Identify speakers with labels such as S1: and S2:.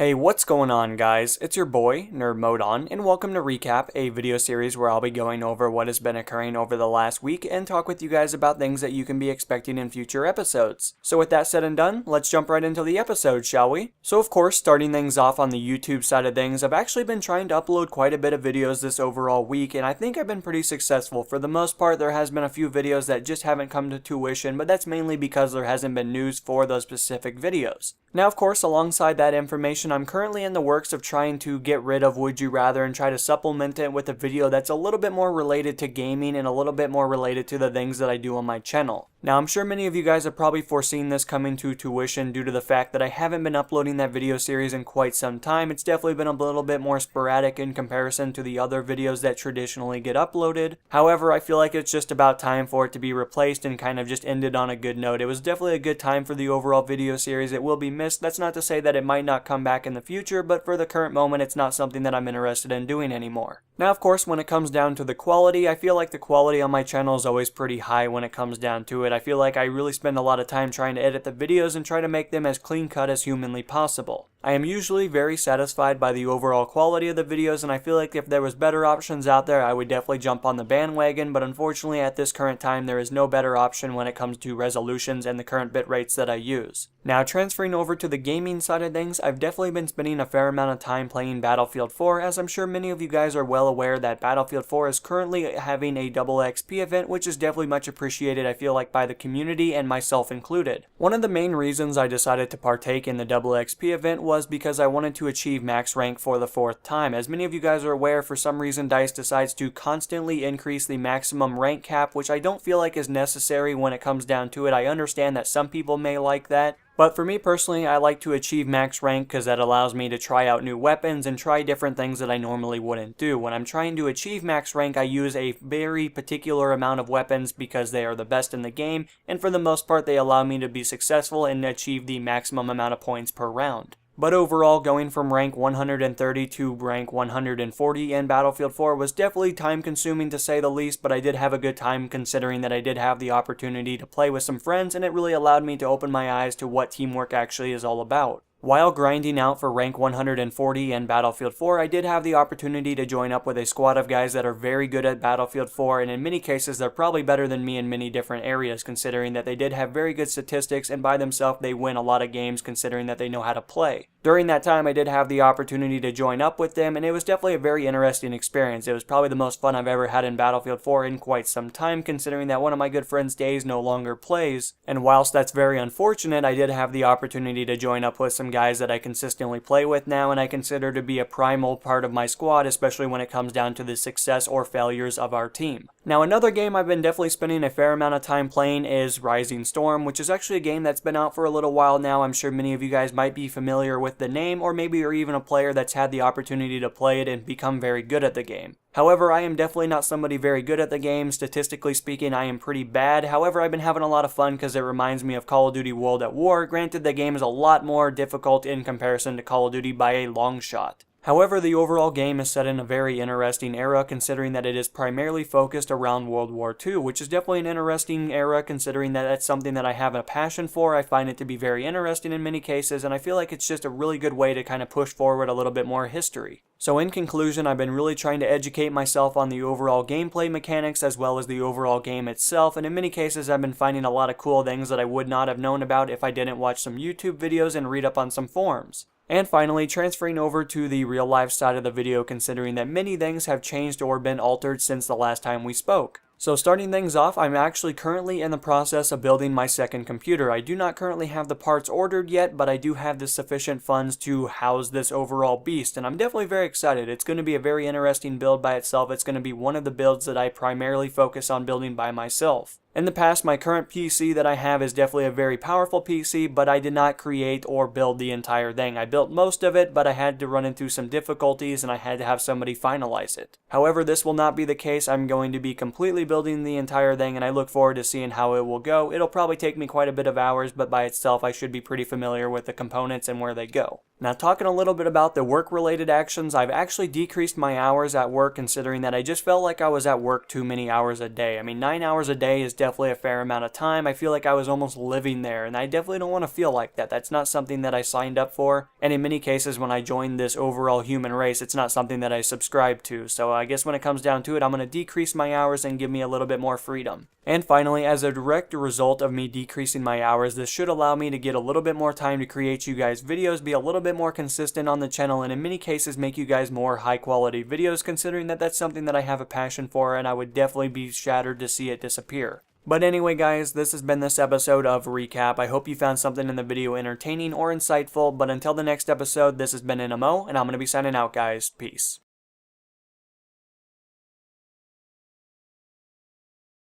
S1: Hey, what's going on guys? It's your boy, NerdMode, and welcome to Recap, a video series where I'll be going over what has been occurring over the last week and talk with you guys about things that you can be expecting in future episodes. So with that said and done, let's jump right into the episode, shall we? So of course, starting things off on the YouTube side of things, I've actually been trying to upload quite a bit of videos this overall week, and I think I've been pretty successful. For the most part, there has been a few videos that just haven't come to fruition, but that's mainly because there hasn't been news for those specific videos. Now of course, alongside that information, I'm currently in the works of trying to get rid of Would You Rather and try to supplement it with a video that's a little bit more related to gaming and a little bit more related to the things that I do on my channel. Now I'm sure many of you guys have probably foreseen this coming to fruition due to the fact that I haven't been uploading that video series in quite some time. It's definitely been a little bit more sporadic in comparison to the other videos that traditionally get uploaded. However, I feel like it's just about time for it to be replaced and kind of just ended on a good note. It was definitely a good time for the overall video series. It will be missed. That's not to say that it might not come back in the future, but for the current moment, it's not something that I'm interested in doing anymore. Now, of course, when it comes down to the quality, I feel like the quality on my channel is always pretty high when it comes down to it. I feel like I really spend a lot of time trying to edit the videos and try to make them as clean cut as humanly possible. I am usually very satisfied by the overall quality of the videos, and I feel like if there was better options out there, I would definitely jump on the bandwagon, but unfortunately at this current time there is no better option when it comes to resolutions and the current bit rates that I use. Now, transferring over to the gaming side of things, I've definitely been spending a fair amount of time playing Battlefield 4, as I'm sure many of you guys are well aware that Battlefield 4 is currently having a double XP event, which is definitely much appreciated, I feel like, by the community and myself included. One of the main reasons I decided to partake in the double XP event was because I wanted to achieve max rank for the 4th time. As many of you guys are aware, for some reason DICE decides to constantly increase the maximum rank cap, which I don't feel like is necessary when it comes down to it. I understand that some people may like that, but for me personally, I like to achieve max rank because that allows me to try out new weapons and try different things that I normally wouldn't do. When I'm trying to achieve max rank, I use a very particular amount of weapons because they are the best in the game, and for the most part they allow me to be successful and achieve the maximum amount of points per round. But overall, going from rank 130 to rank 140 in Battlefield 4 was definitely time consuming to say the least, but I did have a good time considering that I did have the opportunity to play with some friends, and it really allowed me to open my eyes to what teamwork actually is all about. While grinding out for rank 140 in Battlefield 4, I did have the opportunity to join up with a squad of guys that are very good at Battlefield 4, and in many cases they're probably better than me in many different areas, considering that they did have very good statistics, and by themselves they win a lot of games considering that they know how to play. During that time, I did have the opportunity to join up with them, and it was definitely a very interesting experience. It was probably the most fun I've ever had in Battlefield 4 in quite some time, considering that one of my good friends, Days, no longer plays, and whilst that's very unfortunate, I did have the opportunity to join up with some guys that I consistently play with now, and I consider to be a primal part of my squad, especially when it comes down to the success or failures of our team. Now, another game I've been definitely spending a fair amount of time playing is Rising Storm, which is actually a game that's been out for a little while now. I'm sure many of you guys might be familiar with the name, or maybe you're even a player that's had the opportunity to play it and become very good at the game. However, I am definitely not somebody very good at the game. Statistically speaking, I am pretty bad. However, I've been having a lot of fun because it reminds me of Call of Duty World at War. Granted, the game is a lot more difficult in comparison to Call of Duty by a long shot. However, the overall game is set in a very interesting era, considering that it is primarily focused around World War II, which is definitely an interesting era considering that that's something that I have a passion for. I find it to be very interesting in many cases, and I feel like it's just a really good way to kind of push forward a little bit more history. So in conclusion, I've been really trying to educate myself on the overall gameplay mechanics as well as the overall game itself, and in many cases I've been finding a lot of cool things that I would not have known about if I didn't watch some YouTube videos and read up on some forums. And finally, transferring over to the real life side of the video, considering that many things have changed or been altered since the last time we spoke. So starting things off, I'm actually currently in the process of building my second computer. I do not currently have the parts ordered yet, but I do have the sufficient funds to house this overall beast, and I'm definitely very excited. It's going to be a very interesting build by itself. It's going to be one of the builds that I primarily focus on building by myself. In the past, my current PC that I have is definitely a very powerful PC, but I did not create or build the entire thing. I built most of it, but I had to run into some difficulties and I had to have somebody finalize it. However, this will not be the case. I'm going to be completely building the entire thing, and I look forward to seeing how it will go. It'll probably take me quite a bit of hours, but by itself I should be pretty familiar with the components and where they go. Now, talking a little bit about the work-related actions, I've actually decreased my hours at work, considering that I just felt like I was at work too many hours a day. I mean, 9 hours a day is definitely a fair amount of time. I feel like I was almost living there, and I definitely don't want to feel like that. That's not something that I signed up for, and in many cases, when I joined this overall human race, it's not something that I subscribe to. So I guess when it comes down to it, I'm going to decrease my hours and give me a little bit more freedom. And finally, as a direct result of me decreasing my hours, this should allow me to get a little bit more time to create you guys videos, be a little bit more consistent on the channel, and in many cases make you guys more high quality videos, considering that that's something that I have a passion for, and I would definitely be shattered to see it disappear. But anyway guys, this has been this episode of Recap. I hope you found something in the video entertaining or insightful, but until the next episode, this has been NMO, and I'm going to be signing out guys. Peace.